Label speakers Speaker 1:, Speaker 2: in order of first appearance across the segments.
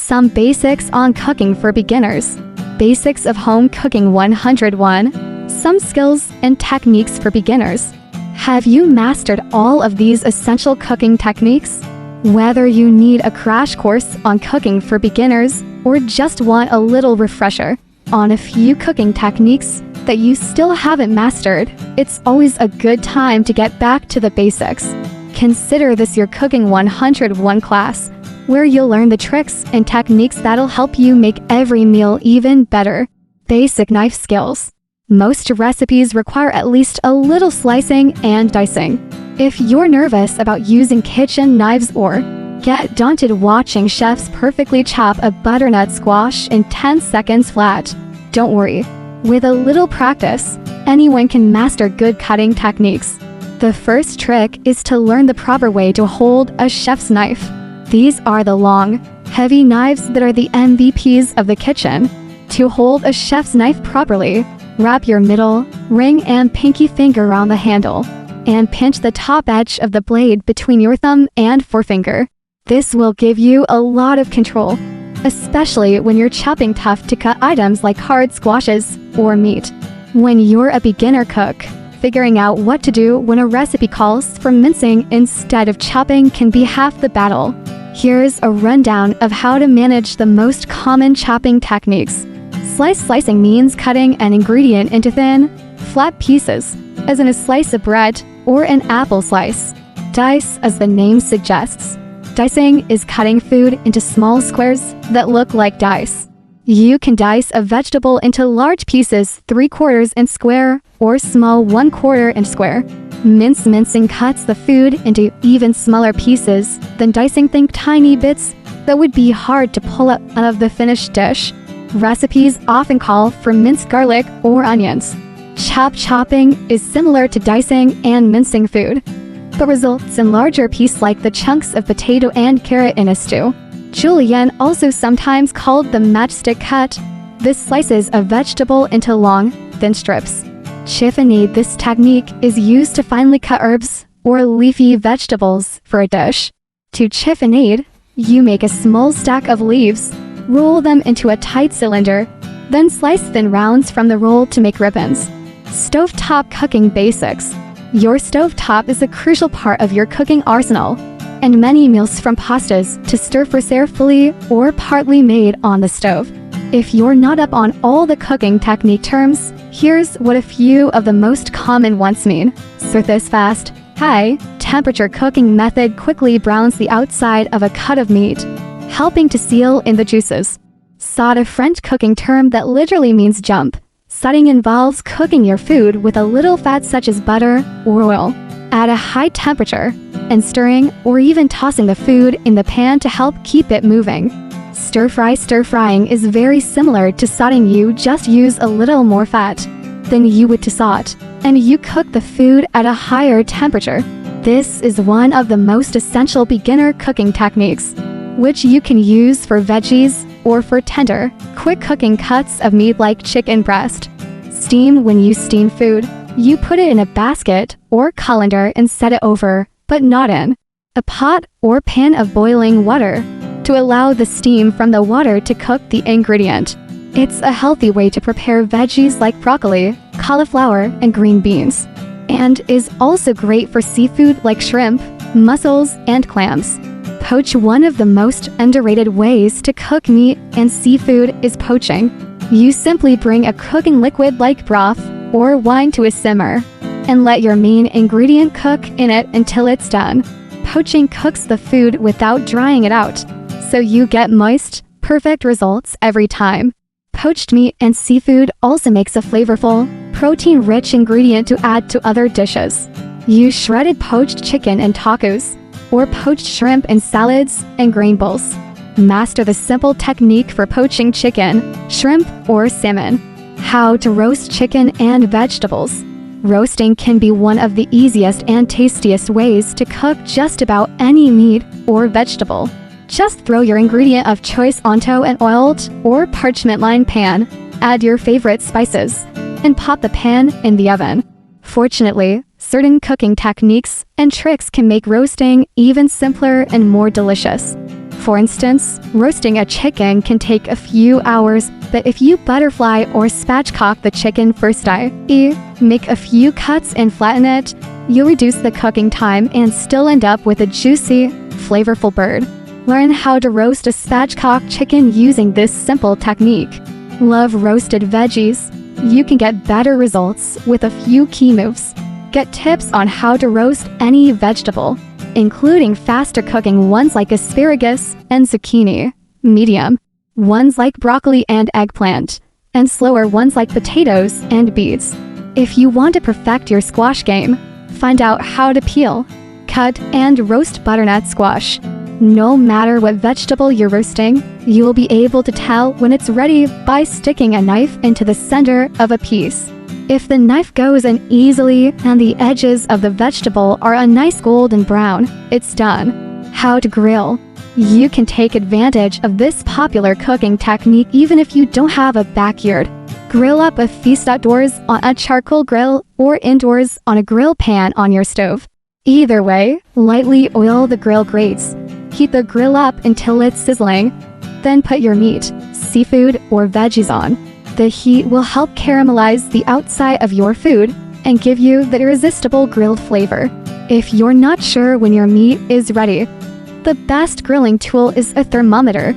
Speaker 1: Some basics on cooking for beginners. Basics of home cooking 101. Some skills and techniques for beginners. Have you mastered all of these essential cooking techniques? Whether you need a crash course on cooking for beginners or just want a little refresher on a few cooking techniques that you still haven't mastered, it's always a good time to get back to the basics. Consider this your Cooking 101 class, where you'll learn the tricks and techniques that'll help you make every meal even better. Basic knife skills. Most recipes require at least a little slicing and dicing. If you're nervous about using kitchen knives or get daunted watching chefs perfectly chop a butternut squash in 10 seconds flat, don't worry. With a little practice, anyone can master good cutting techniques. The first trick is to learn the proper way to hold a chef's knife. These are the long, heavy knives that are the MVPs of the kitchen. To hold a chef's knife properly, wrap your middle, ring and pinky finger around the handle, and pinch the top edge of the blade between your thumb and forefinger. This will give you a lot of control, especially when you're chopping tough-to-cut items like hard squashes or meat. When you're a beginner cook, figuring out what to do when a recipe calls for mincing instead of chopping can be half the battle. Here's a rundown of how to manage the most common chopping techniques. Slicing means cutting an ingredient into thin, flat pieces, as in a slice of bread or an apple slice. Dice, as the name suggests. Dicing is cutting food into small squares that look like dice. You can dice a vegetable into large pieces 3/4 inch square or small 1/4 inch square. Mincing cuts the food into even smaller pieces than dicing. Think tiny bits that would be hard to pull out of the finished dish. Recipes often call for minced garlic or onions. Chopping is similar to dicing and mincing food, but results in larger pieces like the chunks of potato and carrot in a stew. Julienne, also sometimes called the matchstick cut, this slices a vegetable into long, thin strips. Chiffonade, this technique is used to finely cut herbs or leafy vegetables for a dish. To chiffonade, you make a small stack of leaves, roll them into a tight cylinder, then slice thin rounds from the roll to make ribbons. Stovetop cooking basics. Your stovetop is a crucial part of your cooking arsenal, and many meals from pastas to stir-fries are fully or partly made on the stove. If you're not up on all the cooking technique terms, here's what a few of the most common ones mean. So this fast, high temperature cooking method quickly browns the outside of a cut of meat, helping to seal in the juices. Saute, a French cooking term that literally means jump. Sauteing involves cooking your food with a little fat such as butter or oil at a high temperature and stirring or even tossing the food in the pan to help keep it moving. Stir-frying is very similar to sauteing. You just use a little more fat than you would to saute, and you cook the food at a higher temperature. This is one of the most essential beginner cooking techniques, which you can use for veggies or for tender, quick cooking cuts of meat like chicken breast. Steam. When you steam food, you put it in a basket or colander and set it over, but not in a pot or pan of boiling water, to allow the steam from the water to cook the ingredient. It's a healthy way to prepare veggies like broccoli, cauliflower, and green beans, and is also great for seafood like shrimp, mussels, and clams. Poach. One of the most underrated ways to cook meat and seafood is poaching. You simply bring a cooking liquid like broth or wine to a simmer and let your main ingredient cook in it until it's done. Poaching cooks the food without drying it out, so you get moist, perfect results every time. Poached meat and seafood also makes a flavorful, protein-rich ingredient to add to other dishes. Use shredded poached chicken in tacos, or poached shrimp in salads and grain bowls. Master the simple technique for poaching chicken, shrimp, or salmon. How to roast chicken and vegetables. Roasting can be one of the easiest and tastiest ways to cook just about any meat or vegetable. Just throw your ingredient of choice onto an oiled or parchment-lined pan, add your favorite spices, and pop the pan in the oven. Fortunately, certain cooking techniques and tricks can make roasting even simpler and more delicious. For instance, roasting a chicken can take a few hours, but if you butterfly or spatchcock the chicken first, i.e., make a few cuts and flatten it, you'll reduce the cooking time and still end up with a juicy, flavorful bird. Learn how to roast a spatchcock chicken using this simple technique. Love roasted veggies? You can get better results with a few key moves. Get tips on how to roast any vegetable, including faster cooking ones like asparagus and zucchini, medium ones like broccoli and eggplant, and slower ones like potatoes and beets. If you want to perfect your squash game, find out how to peel, cut, and roast butternut squash. No matter what vegetable you're roasting, you will be able to tell when it's ready by sticking a knife into the center of a piece. If the knife goes in easily and the edges of the vegetable are a nice golden brown, it's done. How to grill? You can take advantage of this popular cooking technique even if you don't have a backyard. Grill up a feast outdoors on a charcoal grill or indoors on a grill pan on your stove. Either way, lightly oil the grill grates. Heat the grill up until it's sizzling. Then put your meat, seafood, or veggies on. The heat will help caramelize the outside of your food and give you the irresistible grilled flavor. If you're not sure when your meat is ready, the best grilling tool is a thermometer,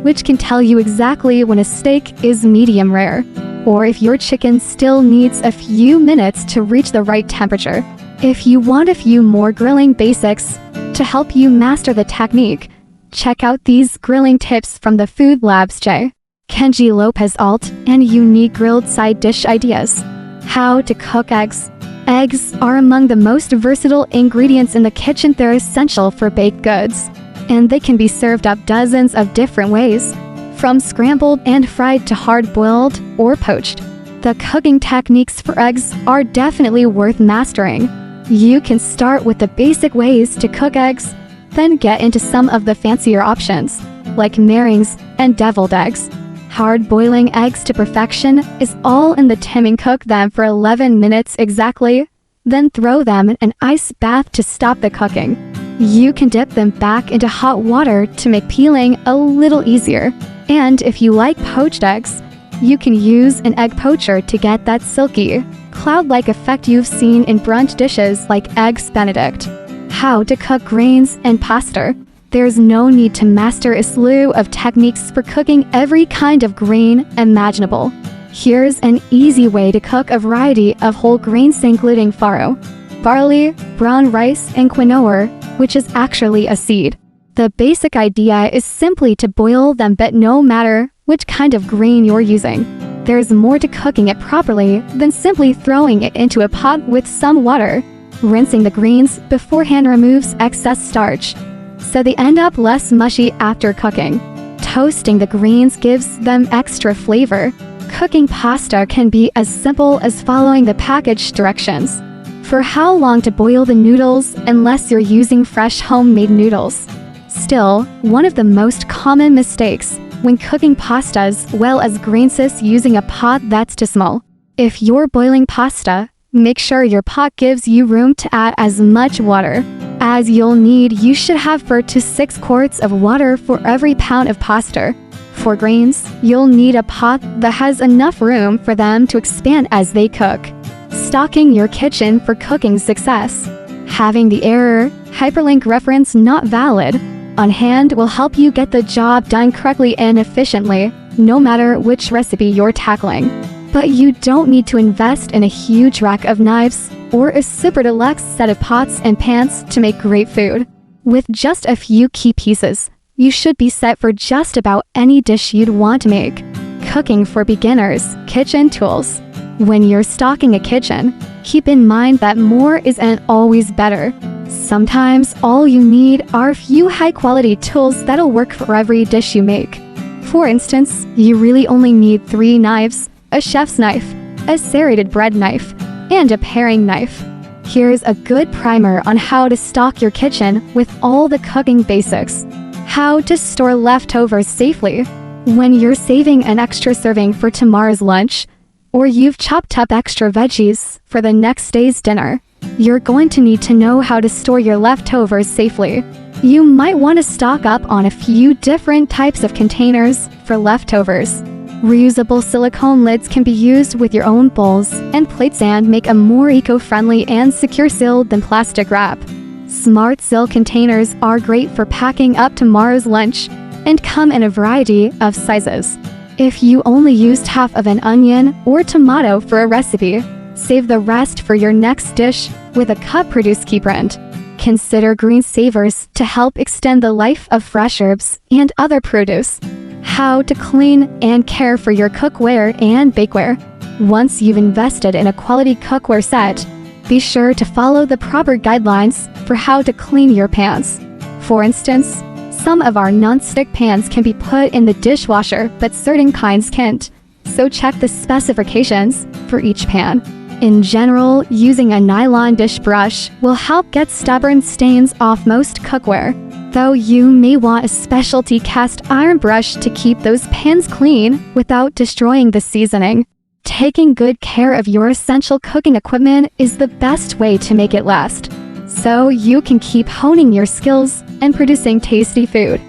Speaker 1: which can tell you exactly when a steak is medium rare, or if your chicken still needs a few minutes to reach the right temperature. If you want a few more grilling basics to help you master the technique, check out these grilling tips from the Food Lab's J. Kenji Lopez Alt and unique grilled side dish ideas. How to cook eggs. Eggs are among the most versatile ingredients in the kitchen. They're essential for baked goods, and they can be served up dozens of different ways, from scrambled and fried to hard-boiled or poached. The cooking techniques for eggs are definitely worth mastering. You can start with the basic ways to cook eggs, then get into some of the fancier options, like meringues and deviled eggs. Hard boiling eggs to perfection is all in the timing. Cook them for 11 minutes exactly, then throw them in an ice bath to stop the cooking. You can dip them back into hot water to make peeling a little easier. And if you like poached eggs, you can use an egg poacher to get that silky, cloud-like effect you've seen in brunch dishes like Eggs Benedict. How to cook grains and pasta. There's no need to master a slew of techniques for cooking every kind of grain imaginable. Here's an easy way to cook a variety of whole grains including farro, barley, brown rice, and quinoa, which is actually a seed. The basic idea is simply to boil them, but no matter which kind of grain you're using, there's more to cooking it properly than simply throwing it into a pot with some water. Rinsing the grains beforehand removes excess starch, so they end up less mushy after cooking. Toasting the grains gives them extra flavor. Cooking pasta can be as simple as following the package directions for how long to boil the noodles, unless you're using fresh homemade noodles. Still, one of the most common mistakes when cooking pastas well as grains is using a pot that's too small. If you're boiling pasta, make sure your pot gives you room to add as much water as you'll need. You should have 4 to 6 quarts of water for every pound of pasta. For grains, you'll need a pot that has enough room for them to expand as they cook. Stocking your kitchen for cooking success. Having the error hyperlink reference not valid on hand will help you get the job done correctly and efficiently, no matter which recipe you're tackling. But you don't need to invest in a huge rack of knives or a super deluxe set of pots and pans to make great food. With just a few key pieces, you should be set for just about any dish you'd want to make. Cooking for beginners, kitchen tools. When you're stocking a kitchen, keep in mind that more isn't always better. Sometimes all you need are a few high-quality tools that'll work for every dish you make. For instance, you really only need 3 knives, a chef's knife, a serrated bread knife, and a paring knife. Here's a good primer on how to stock your kitchen with all the cooking basics. How to store leftovers safely. When you're saving an extra serving for tomorrow's lunch, or you've chopped up extra veggies for the next day's dinner, you're going to need to know how to store your leftovers safely. You might want to stock up on a few different types of containers for leftovers. Reusable silicone lids can be used with your own bowls and plates and make a more eco-friendly and secure seal than plastic wrap. Smart Seal containers are great for packing up tomorrow's lunch and come in a variety of sizes. If you only used half of an onion or tomato for a recipe, save the rest for your next dish with a cut-produce key print. Consider green savers to help extend the life of fresh herbs and other produce. How to clean and care for your cookware and bakeware. Once you've invested in a quality cookware set, be sure to follow the proper guidelines for how to clean your pans. For instance, some of our non-stick pans can be put in the dishwasher, but certain kinds can't. So check the specifications for each pan. In general, using a nylon dish brush will help get stubborn stains off most cookware, though you may want a specialty cast iron brush to keep those pans clean without destroying the seasoning. Taking good care of your essential cooking equipment is the best way to make it last, so you can keep honing your skills and producing tasty food.